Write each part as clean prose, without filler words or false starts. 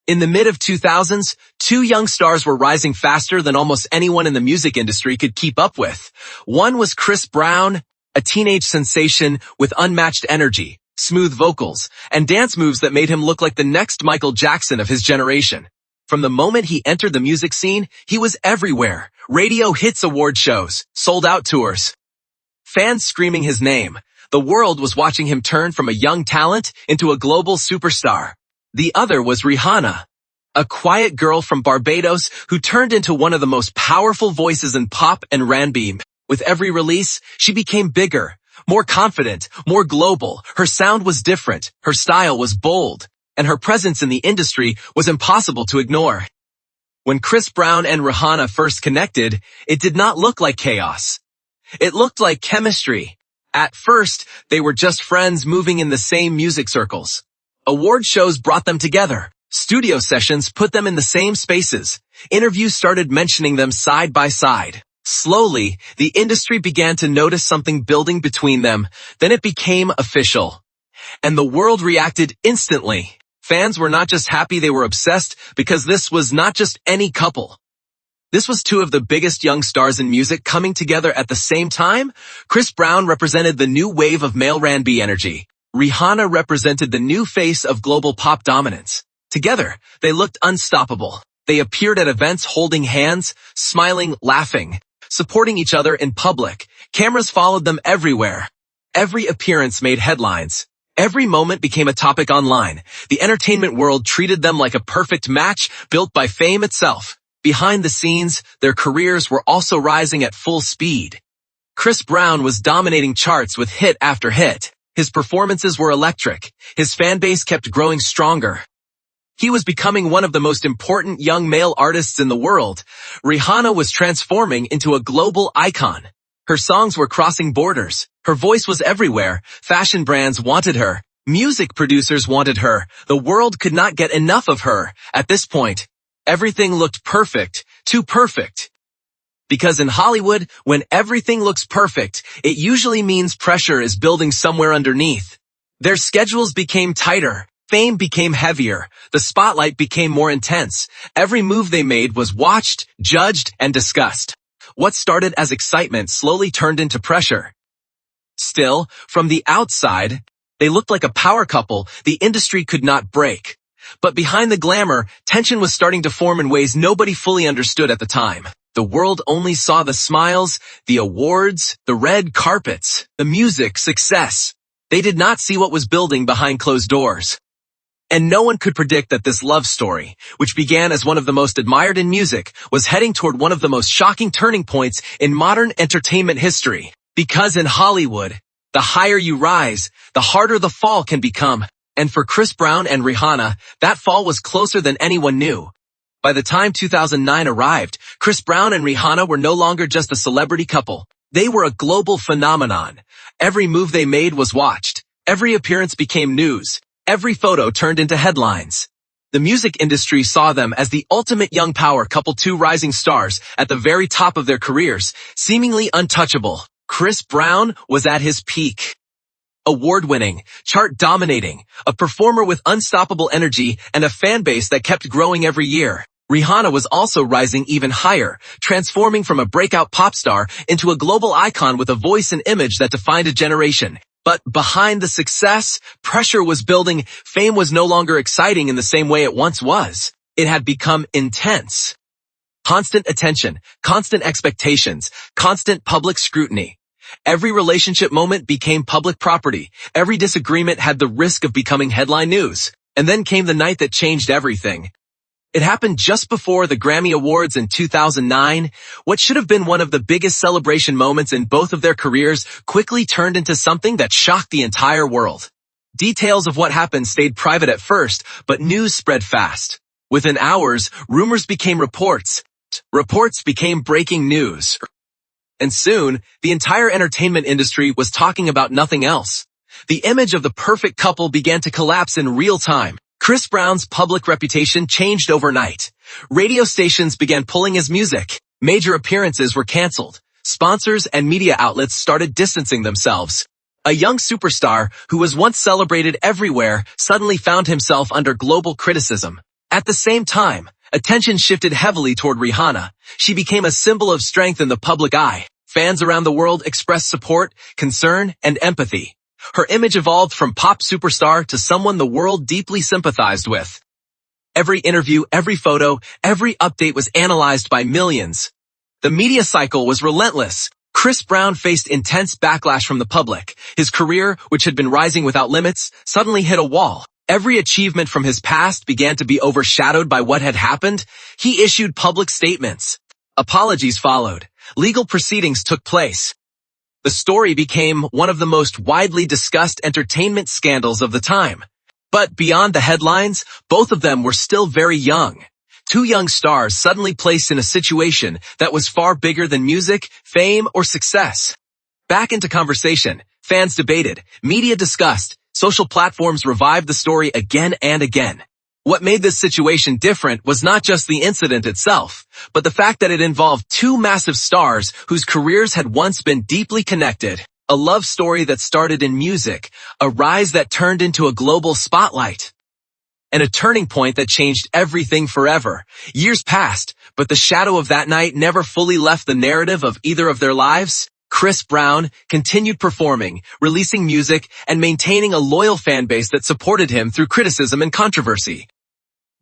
In the mid-2000s, two young stars were rising faster than almost anyone in the music industry could keep up with. One was Chris Brown, a teenage sensation with unmatched energy, smooth vocals, and dance moves that made him look like the next Michael Jackson of his generation. From the moment he entered the music scene, he was everywhere. Radio hits, award shows, sold-out tours. Fans screaming his name. The world was watching him turn from a young talent into a global superstar. The other was Rihanna, a quiet girl from Barbados who turned into one of the most powerful voices in pop and R&B. With every release, she became bigger, more confident, more global. Her sound was different, her style was bold, and her presence in the industry was impossible to ignore. When Chris Brown and Rihanna first connected, it did not look like chaos. It looked like chemistry. At first, they were just friends moving in the same music circles. Award shows brought them together. Studio sessions put them in the same spaces. Interviews started mentioning them side by side. Slowly, the industry began to notice something building between them. Then it became official. And the world reacted instantly. Fans were not just happy, they were obsessed, because this was not just any couple. This was two of the biggest young stars in music coming together at the same time. Chris Brown represented the new wave of male R&B energy. Rihanna represented the new face of global pop dominance. Together, they looked unstoppable. They appeared at events holding hands, smiling, laughing, supporting each other in public. Cameras followed them everywhere. Every appearance made headlines. Every moment became a topic online. The entertainment world treated them like a perfect match built by fame itself. Behind the scenes, their careers were also rising at full speed. Chris Brown was dominating charts with hit after hit. His performances were electric. His fan base kept growing stronger. He was becoming one of the most important young male artists in the world. Rihanna was transforming into a global icon. Her songs were crossing borders. Her voice was everywhere. Fashion brands wanted her. Music producers wanted her. The world could not get enough of her. At this point, everything looked perfect, too perfect. Because in Hollywood, when everything looks perfect, it usually means pressure is building somewhere underneath. Their schedules became tighter. Fame became heavier. The spotlight became more intense. Every move they made was watched, judged, and discussed. What started as excitement slowly turned into pressure. Still, from the outside, they looked like a power couple the industry could not break. But behind the glamour, tension was starting to form in ways nobody fully understood at the time. The world only saw the smiles, the awards, the red carpets, the music, success. They did not see what was building behind closed doors. And no one could predict that this love story, which began as one of the most admired in music, was heading toward one of the most shocking turning points in modern entertainment history. Because in Hollywood, the higher you rise, the harder the fall can become. And for Chris Brown and Rihanna, that fall was closer than anyone knew. By the time 2009 arrived, Chris Brown and Rihanna were no longer just a celebrity couple. They were a global phenomenon. Every move they made was watched. Every appearance became news. Every photo turned into headlines. The music industry saw them as the ultimate young power couple, two rising stars at the very top of their careers, seemingly untouchable. Chris Brown was at his peak. Award-winning, chart-dominating, a performer with unstoppable energy and a fan base that kept growing every year. Rihanna was also rising even higher, transforming from a breakout pop star into a global icon with a voice and image that defined a generation. But behind the success, pressure was building. Fame was no longer exciting in the same way it once was. It had become intense. Constant attention, constant expectations, constant public scrutiny. Every relationship moment became public property. Every disagreement had the risk of becoming headline news. And then came the night that changed everything. It happened just before the Grammy Awards in 2009. What should have been one of the biggest celebration moments in both of their careers quickly turned into something that shocked the entire world. Details of what happened stayed private at first, but news spread fast. Within hours, rumors became reports. Reports became breaking news. And soon, the entire entertainment industry was talking about nothing else. The image of the perfect couple began to collapse in real time. Chris Brown's public reputation changed overnight. Radio stations began pulling his music. Major appearances were canceled. Sponsors and media outlets started distancing themselves. A young superstar who was once celebrated everywhere suddenly found himself under global criticism. At the same time, attention shifted heavily toward Rihanna. She became a symbol of strength in the public eye. Fans around the world expressed support, concern, and empathy. Her image evolved from pop superstar to someone the world deeply sympathized with. Every interview, every photo, every update was analyzed by millions. The media cycle was relentless. Chris Brown faced intense backlash from the public. His career, which had been rising without limits, suddenly hit a wall. Every achievement from his past began to be overshadowed by what had happened. He issued public statements. Apologies followed. Legal proceedings took place. The story became one of the most widely discussed entertainment scandals of the time. But beyond the headlines, both of them were still very young. Two young stars suddenly placed in a situation that was far bigger than music, fame, or success. Back into conversation, fans debated, media discussed, social platforms revived the story again and again. What made this situation different was not just the incident itself, but the fact that it involved two massive stars whose careers had once been deeply connected. A love story that started in music, a rise that turned into a global spotlight, and a turning point that changed everything forever. Years passed, but the shadow of that night never fully left the narrative of either of their lives. Chris Brown continued performing, releasing music, and maintaining a loyal fan base that supported him through criticism and controversy.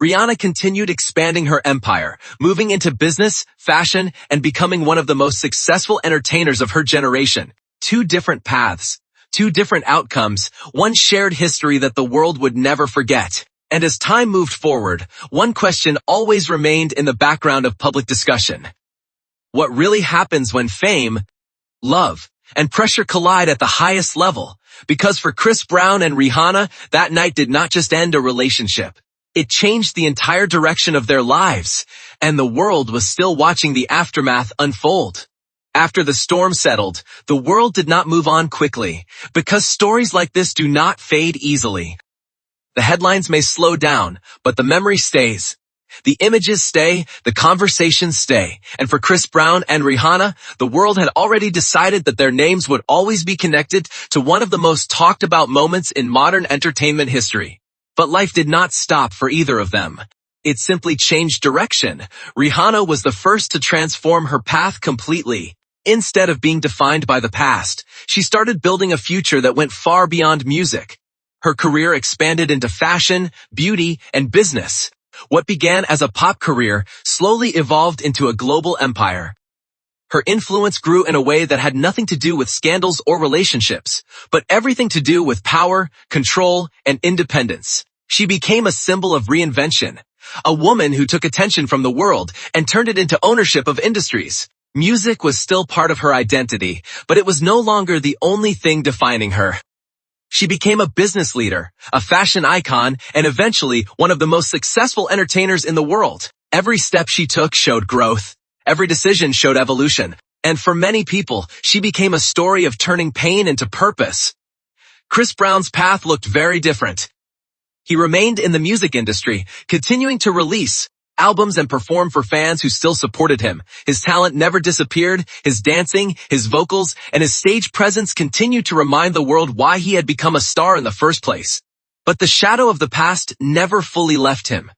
Rihanna continued expanding her empire, moving into business, fashion, and becoming one of the most successful entertainers of her generation. Two different paths, two different outcomes, one shared history that the world would never forget. And as time moved forward, one question always remained in the background of public discussion. What really happens when fame, love, and pressure collide at the highest level? Because for Chris Brown and Rihanna, that night did not just end a relationship. It changed the entire direction of their lives, and the world was still watching the aftermath unfold. After the storm settled, the world did not move on quickly, because stories like this do not fade easily. The headlines may slow down, but the memory stays. The images stay, the conversations stay, and for Chris Brown and Rihanna, the world had already decided that their names would always be connected to one of the most talked about moments in modern entertainment history. But life did not stop for either of them. It simply changed direction. Rihanna was the first to transform her path completely. Instead of being defined by the past, she started building a future that went far beyond music. Her career expanded into fashion, beauty, and business. What began as a pop career slowly evolved into a global empire. Her influence grew in a way that had nothing to do with scandals or relationships, but everything to do with power, control, and independence. She became a symbol of reinvention, a woman who took attention from the world and turned it into ownership of industries. Music was still part of her identity, but it was no longer the only thing defining her. She became a business leader, a fashion icon, and eventually one of the most successful entertainers in the world. Every step she took showed growth. Every decision showed evolution. And for many people, she became a story of turning pain into purpose. Chris Brown's path looked very different. He remained in the music industry, continuing to release albums and perform for fans who still supported him. His talent never disappeared. His dancing, his vocals, and his stage presence continued to remind the world why he had become a star in the first place. But the shadow of the past never fully left him.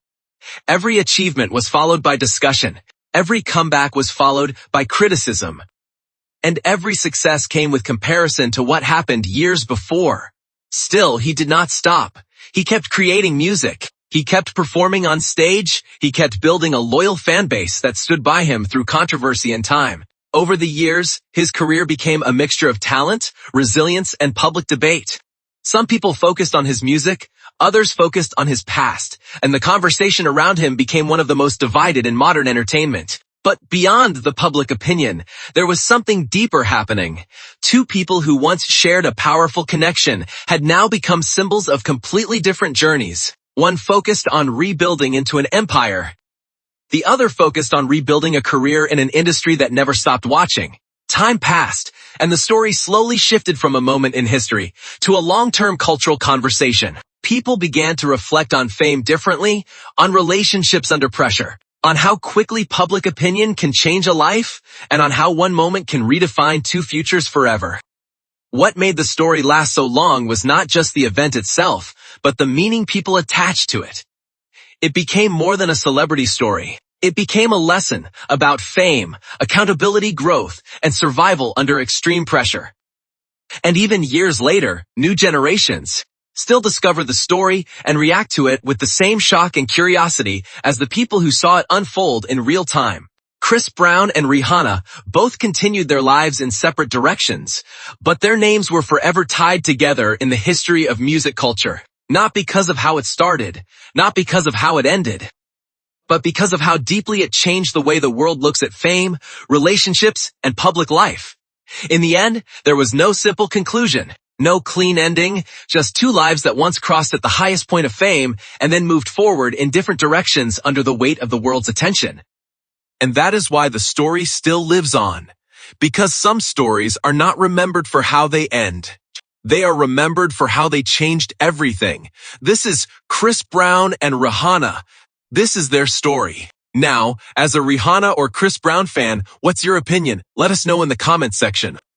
Every achievement was followed by discussion. Every comeback was followed by criticism. And every success came with comparison to what happened years before. Still, he did not stop. He kept creating music. He kept performing on stage. He kept building a loyal fan base that stood by him through controversy and time. Over the years, his career became a mixture of talent, resilience, and public debate. Some people focused on his music, others focused on his past, and the conversation around him became one of the most divided in modern entertainment. But beyond the public opinion, there was something deeper happening. Two people who once shared a powerful connection had now become symbols of completely different journeys. One focused on rebuilding into an empire. The other focused on rebuilding a career in an industry that never stopped watching. Time passed, and the story slowly shifted from a moment in history to a long-term cultural conversation. People began to reflect on fame differently, on relationships under pressure, on how quickly public opinion can change a life, and on how one moment can redefine two futures forever. What made the story last so long was not just the event itself, but the meaning people attached to it. It became more than a celebrity story. It became a lesson about fame, accountability, growth, and survival under extreme pressure. And even years later, new generations still discover the story and react to it with the same shock and curiosity as the people who saw it unfold in real time. Chris Brown and Rihanna both continued their lives in separate directions, but their names were forever tied together in the history of music culture. Not because of how it started, not because of how it ended, but because of how deeply it changed the way the world looks at fame, relationships, and public life. In the end, there was no simple conclusion, no clean ending, just two lives that once crossed at the highest point of fame and then moved forward in different directions under the weight of the world's attention. And that is why the story still lives on. Because some stories are not remembered for how they end. They are remembered for how they changed everything. This is Chris Brown and Rihanna. This is their story. Now, as a Rihanna or Chris Brown fan, what's your opinion? Let us know in the comments section.